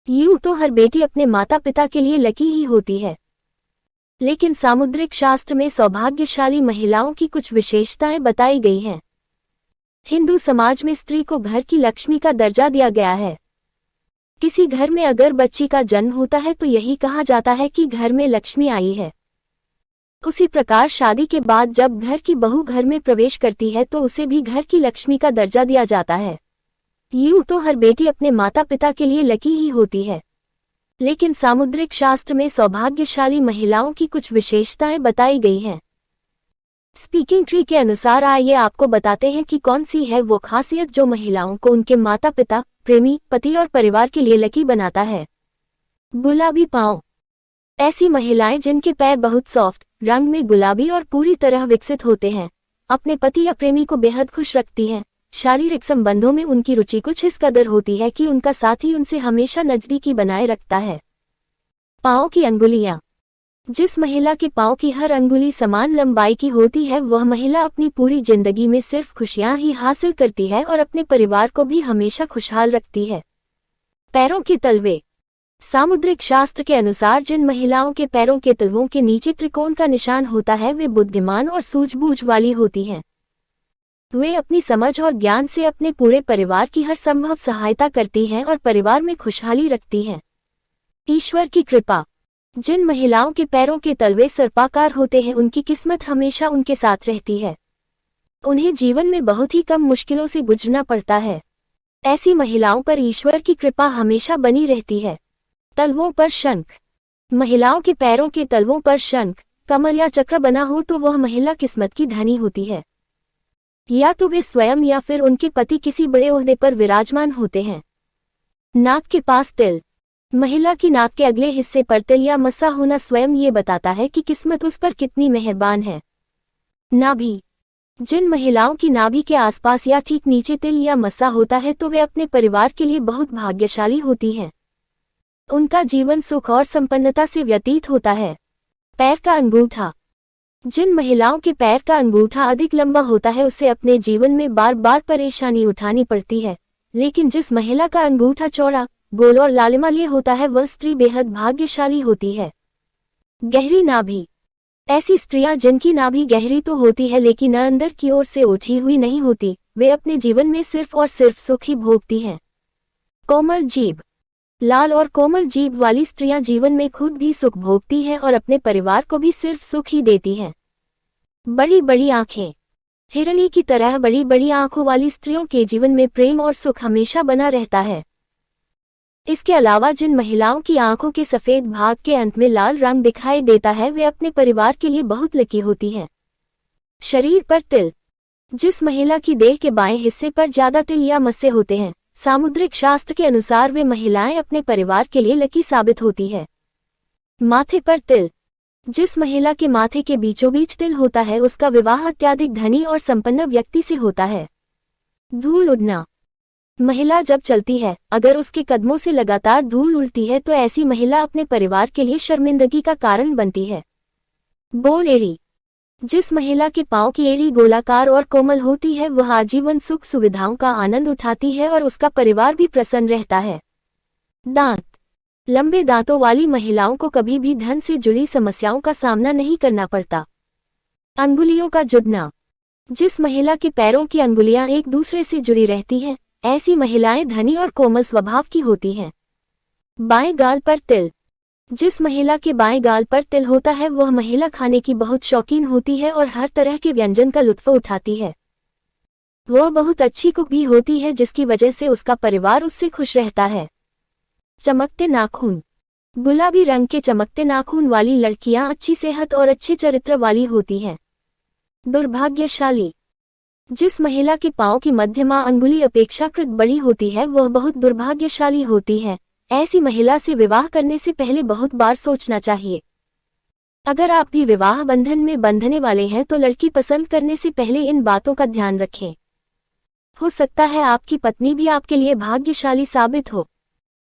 यूं तो हर बेटी अपने माता पिता के लिए लकी ही होती है, लेकिन सामुद्रिक शास्त्र में सौभाग्यशाली महिलाओं की कुछ विशेषताएं बताई गई हैं। हिंदू समाज में स्त्री को घर की लक्ष्मी का दर्जा दिया गया है। किसी घर में अगर बच्ची का जन्म होता है तो यही कहा जाता है कि घर में लक्ष्मी आई है। उसी प्रकार शादी के बाद जब घर की बहू घर में प्रवेश करती है तो उसे भी घर की लक्ष्मी का दर्जा दिया जाता है। यूं तो हर बेटी अपने माता पिता के लिए लकी ही होती है, लेकिन सामुद्रिक शास्त्र में सौभाग्यशाली महिलाओं की कुछ विशेषताएं बताई गई हैं। स्पीकिंग ट्री के अनुसार आइए आपको बताते हैं कि कौन सी है वो खासियत जो महिलाओं को उनके माता पिता, प्रेमी, पति और परिवार के लिए लकी बनाता है। गुलाबी पांव। ऐसी महिलाएं जिनके पैर बहुत सॉफ्ट, रंग में गुलाबी और पूरी तरह विकसित होते हैं, अपने पति या प्रेमी को बेहद खुश रखती हैं। शारीरिक संबंधों में उनकी रुचि कुछ इस कदर होती है कि उनका साथी उनसे हमेशा नजदीकी बनाए रखता है। पांव की अंगुलियां। जिस महिला के पांव की हर अंगुली समान लंबाई की होती है वह महिला अपनी पूरी जिंदगी में सिर्फ खुशियां ही हासिल करती है और अपने परिवार को भी हमेशा खुशहाल रखती है। पैरों के तलवे। सामुद्रिक शास्त्र के अनुसार जिन महिलाओं के पैरों के तलवों के नीचे त्रिकोण का निशान होता है वे बुद्धिमान और सूझबूझ वाली होती हैं। वे अपनी समझ और ज्ञान से अपने पूरे परिवार की हर संभव सहायता करती हैं और परिवार में खुशहाली रखती हैं। ईश्वर की कृपा। जिन महिलाओं के पैरों के तलवे सर्पाकार होते हैं उनकी किस्मत हमेशा उनके साथ रहती है। उन्हें जीवन में बहुत ही कम मुश्किलों से गुजरना पड़ता है। ऐसी महिलाओं पर ईश्वर की कृपा हमेशा बनी रहती है। तलवों पर शंख। महिलाओं के पैरों के तलवों पर शंख, कमल या चक्र बना हो तो वह महिला किस्मत की धनी होती है। या तो वे स्वयं या फिर उनके पति किसी बड़े ओहदे पर विराजमान होते हैं। नाक के पास तिल। महिला की नाक के अगले हिस्से पर तिल या मस्सा होना स्वयं ये बताता है कि किस्मत उस पर कितनी मेहरबान है। नाभि। जिन महिलाओं की नाभि के आसपास या ठीक नीचे तिल या मस्सा होता है तो वे अपने परिवार के लिए बहुत भाग्यशाली होती हैं। उनका जीवन सुख और संपन्नता से व्यतीत होता है। पैर का अंगूठा। जिन महिलाओं के पैर का अंगूठा अधिक लंबा होता है उसे अपने जीवन में बार बार परेशानी उठानी पड़ती है, लेकिन जिस महिला का अंगूठा चौड़ा, गोल और लालिमालिय होता है वह स्त्री बेहद भाग्यशाली होती है। गहरी नाभि। ऐसी स्त्रियां जिनकी नाभि गहरी तो होती है लेकिन अंदर की ओर से उठी हुई नहीं होती, वे अपने जीवन में सिर्फ और सिर्फ सुख ही भोगती हैं। कोमल जीभ। लाल और कोमल जीभ वाली स्त्रियां जीवन में खुद भी सुख भोगती हैं और अपने परिवार को भी सिर्फ सुख ही देती हैं। बड़ी बड़ी आंखें। हिरनी की तरह बड़ी बड़ी आंखों वाली स्त्रियों के जीवन में प्रेम और सुख हमेशा बना रहता है। इसके अलावा जिन महिलाओं की आंखों के सफेद भाग के अंत में लाल रंग दिखाई देता है वे अपने परिवार के लिए बहुत लकी होती हैं। शरीर पर तिल। जिस महिला की देह के बाएं हिस्से पर ज्यादा तिल या मस्से होते हैं, सामुद्रिक शास्त्र के अनुसार वे महिलाएं अपने परिवार के लिए लकी साबित होती है। माथे पर तिल। जिस महिला के माथे के बीचों बीच तिल होता है उसका विवाह अत्यधिक धनी और संपन्न व्यक्ति से होता है। धूल उड़ना। महिला जब चलती है, अगर उसके कदमों से लगातार धूल उड़ती है तो ऐसी महिला अपने परिवार के लिए शर्मिंदगी का कारण बनती है। बोल एड़ी। जिस महिला के पांव की एड़ी गोलाकार और कोमल होती है वह आजीवन सुख सुविधाओं का आनंद उठाती है और उसका परिवार भी प्रसन्न रहता है। दांत। लंबे दांतों वाली महिलाओं को कभी भी धन से जुड़ी समस्याओं का सामना नहीं करना पड़ता। अंगुलियों का जुड़ना। जिस महिला के पैरों की अंगुलियां एक दूसरे से जुड़ी रहती हैं, ऐसी महिलाएं धनी और कोमल स्वभाव की होती हैं। बाएं गाल पर तिल। जिस महिला के बाएं गाल पर तिल होता है वह महिला खाने की बहुत शौकीन होती है और हर तरह के व्यंजन का लुत्फ उठाती है। वह बहुत अच्छी कुक भी होती है जिसकी वजह से उसका परिवार उससे खुश रहता है। चमकते नाखून। गुलाबी रंग के चमकते नाखून वाली लड़कियां अच्छी सेहत और अच्छे चरित्र वाली होती हैं। दुर्भाग्यशाली। जिस महिला के पांव की मध्यमा अंगुली अपेक्षाकृत बड़ी होती है वह बहुत दुर्भाग्यशाली होती है। ऐसी महिला से विवाह करने से पहले बहुत बार सोचना चाहिए। अगर आप भी विवाह बंधन में बंधने वाले हैं तो लड़की पसंद करने से पहले इन बातों का ध्यान रखें। हो सकता है आपकी पत्नी भी आपके लिए भाग्यशाली साबित हो।